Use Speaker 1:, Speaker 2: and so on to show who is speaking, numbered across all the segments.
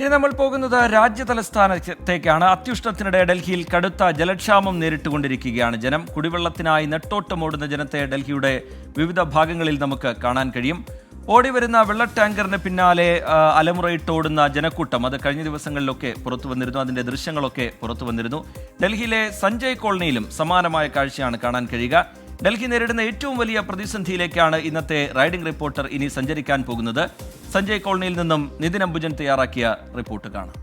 Speaker 1: ഇനി നമ്മൾ പോകുന്നത് രാജ്യതലസ്ഥാനത്തേക്കാണ്. അത്യുഷ്ണത്തിനിടെ ഡൽഹിയിൽ കടുത്ത ജലക്ഷാമം നേരിട്ടുകൊണ്ടിരിക്കുകയാണ് ജനം. കുടിവെള്ളത്തിനായി നെട്ടോട്ടമോടുന്ന ജനത്തെ ഡൽഹിയുടെ വിവിധ ഭാഗങ്ങളിൽ നമുക്ക് കാണാൻ കഴിയും. ഓടിവരുന്ന വെള്ള ടാങ്കറിന് പിന്നാലെ അലമുറയിട്ടോടുന്ന ജനക്കൂട്ടം അത് കഴിഞ്ഞ ദിവസങ്ങളിലൊക്കെ പുറത്തു വന്നിരുന്നു. അതിൻ്റെ ദൃശ്യങ്ങളൊക്കെ പുറത്തു വന്നിരുന്നു. ഡൽഹിയിലെ സഞ്ജയ് കോളനിയിലും സമാനമായ കാഴ്ചയാണ് കാണാൻ കഴിയുക. ഡൽഹി നേരിടുന്ന ഏറ്റവും വലിയ പ്രതിസന്ധിയിലേക്കാണ് ഇന്നത്തെ റൈഡിംഗ് റിപ്പോർട്ടർ ഇനി സഞ്ചരിക്കാൻ പോകുന്നത്. സഞ്ജയ് കോളനിയിൽ നിന്നും നിതിൻ അംബുജൻ തയ്യാറാക്കിയ റിപ്പോർട്ട് കാണാം.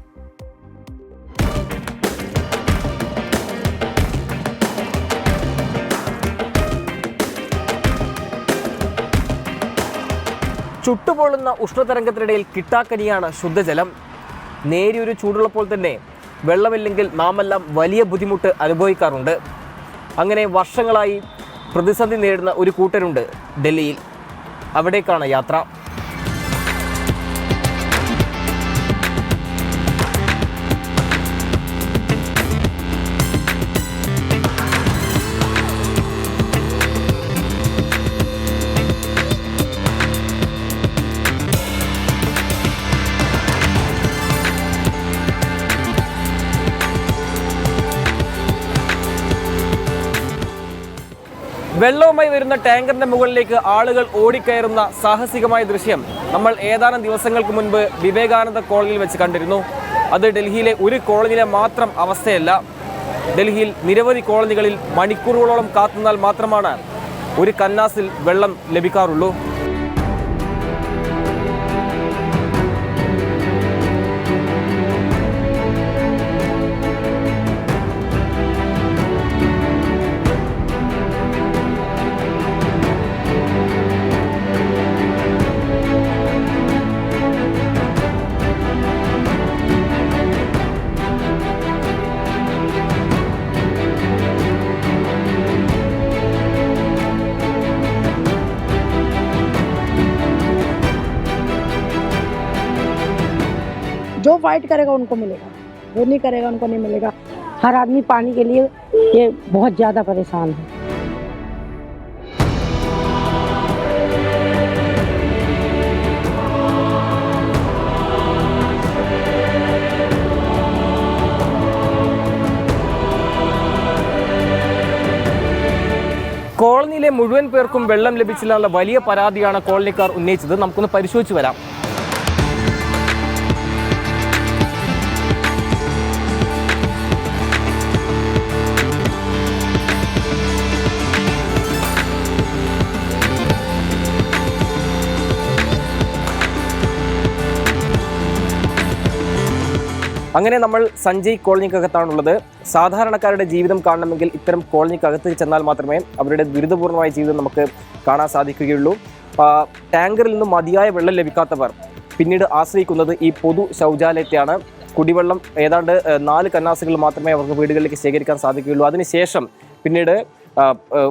Speaker 2: ചുട്ടുപൊള്ളുന്ന ഉഷ്ണതരംഗത്തിനിടയിൽ കിട്ടാക്കനിയാണ് ശുദ്ധജലം. നേരിയൊരു ചൂടുള്ളപ്പോൾ തന്നെ വെള്ളമില്ലെങ്കിൽ നാമെല്ലാം വലിയ ബുദ്ധിമുട്ട് അനുഭവിക്കാറുണ്ട്. അങ്ങനെ വർഷങ്ങളായി പ്രതിസന്ധി നേരിടുന്ന ഒരു കൂട്ടരുണ്ട് ഡൽഹിയിൽ. അവിടേക്കാണ് യാത്ര. വെള്ളവുമായി വരുന്ന ടാങ്കറിന്റെ മുകളിലേക്ക് ആളുകൾ ഓടിക്കയറുന്ന സാഹസികമായ ദൃശ്യം നമ്മൾ ഏതാനും ദിവസങ്ങൾക്ക് മുൻപ് വിവേകാനന്ദ കോളനിയിൽ വെച്ച് കണ്ടിരുന്നു. അത് ഡൽഹിയിലെ ഒരു കോളനിയിലെ മാത്രം അവസ്ഥയല്ല. ഡൽഹിയിൽ നിരവധി കോളനികളിൽ മണിക്കൂറുകളോളം കാത്തുനിന്നാൽ മാത്രമാണ് ഒരു കന്നാസിൽ വെള്ളം ലഭിക്കാറുള്ളൂ.
Speaker 3: जो फाइट करेगा उनको मिलेगा, जो नहीं करेगा उनको नहीं मिलेगा. हर आदमी पानी के लिए ये बहुत ज़्यादा परेशान है.
Speaker 2: കോളനിയിലെ മുഴുവൻ പേർക്കും വെള്ളം ലഭിച്ചില്ല എന്നുള്ള വലിയ പരാതിയാണ് കോളനിക്കാർ ഉന്നയിച്ചത്. നമുക്കൊന്ന് പരിശോധിച്ച് വരാം. അങ്ങനെ നമ്മൾ സഞ്ജയ് കോളനിക്കകത്താണുള്ളത്. സാധാരണക്കാരുടെ ജീവിതം കാണണമെങ്കിൽ ഇത്തരം കോളനിക്കകത്ത് ചെന്നാൽ മാത്രമേ അവരുടെ ദുരിതപൂർണമായ ജീവിതം നമുക്ക് കാണാൻ സാധിക്കുകയുള്ളൂ. ടാങ്കറിൽ നിന്നും മതിയായ വെള്ളം ലഭിക്കാത്തവർ പിന്നീട് ആശ്രയിക്കുന്നത് ഈ പൊതു ശൗചാലയത്തെയാണ്. കുടിവെള്ളം ഏതാണ്ട് 4 കന്നാസുകൾ മാത്രമേ അവർക്ക് വീടുകളിലേക്ക് ശേഖരിക്കാൻ സാധിക്കുകയുള്ളൂ. അതിനുശേഷം പിന്നീട്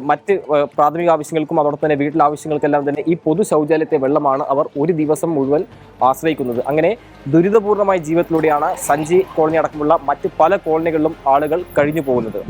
Speaker 2: മറ്റ് പ്രാഥമിക ആവശ്യങ്ങൾക്കും അതോടൊപ്പം തന്നെ വീട്ടിലെ ആവശ്യങ്ങൾക്കെല്ലാം തന്നെ ഈ പൊതു ശൗചാലയത്തെ വെള്ളമാണ് അവർ ഒരു ദിവസം മുഴുവൻ ആശ്രയിക്കുന്നത്. അങ്ങനെ ദുരിതപൂർണമായ ജീവിതത്തിലൂടെയാണ് സഞ്ജയ് കോളനി അടക്കമുള്ള മറ്റ് പല കോളനികളിലും ആളുകൾ കഴിഞ്ഞു പോകുന്നത്.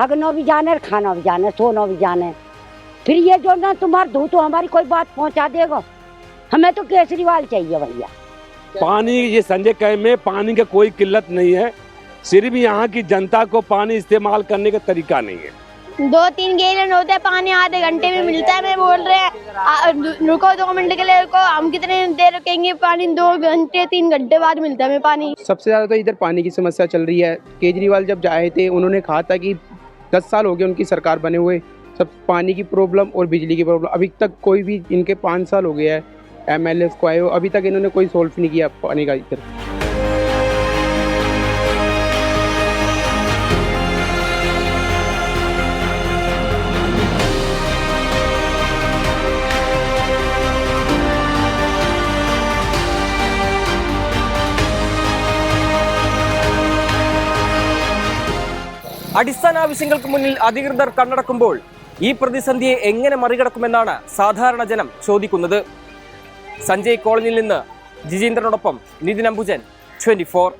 Speaker 3: हगना भी जाने और खाना भी जाने, सोना भी जाने. फिर ये जो ना तुम्हारा धू तो हमारी कोई बात पहुंचा देगा. हमें तो केजरीवाल चाहिए भैया.
Speaker 4: पानी ये संजय कैंप में पानी का कोई किल्लत नहीं है. सिर्फ यहाँ की जनता को पानी इस्तेमाल करने का तरीका नहीं है.
Speaker 5: 2-3 गैलन होता है पानी, आधे घंटे में मिलता है. मैं बोल रहे हैं रुको 2 मिनट के लिए रुको. हम कितने देर रुकेंगे? पानी 2 घंटे 3 घंटे बाद मिलता है हमें पानी.
Speaker 6: सबसे ज़्यादा तो इधर पानी की समस्या चल रही है. केजरीवाल जब आए थे उन्होंने कहा था कि 10 साल हो गए उनकी सरकार बने हुए, सब पानी की प्रॉब्लम और बिजली की प्रॉब्लम अभी तक कोई भी, इनके 5 साल हो गए हैं MLA को आए हो, अभी तक इन्होंने कोई सोल्व नहीं किया पानी का इधर.
Speaker 2: അടിസ്ഥാന ആവശ്യങ്ങൾക്ക് മുന്നിൽ അധികൃതർ കണ്ണടക്കുമ്പോൾ ഈ പ്രതിസന്ധിയെ എങ്ങനെ മറികടക്കുമെന്നാണ് സാധാരണ ജനം ചോദിക്കുന്നത്. സഞ്ജയ് കോളനിയിൽ നിന്ന് ജിജീന്ദ്രനോടൊപ്പം നിതിൻ അംബുജൻ, 24.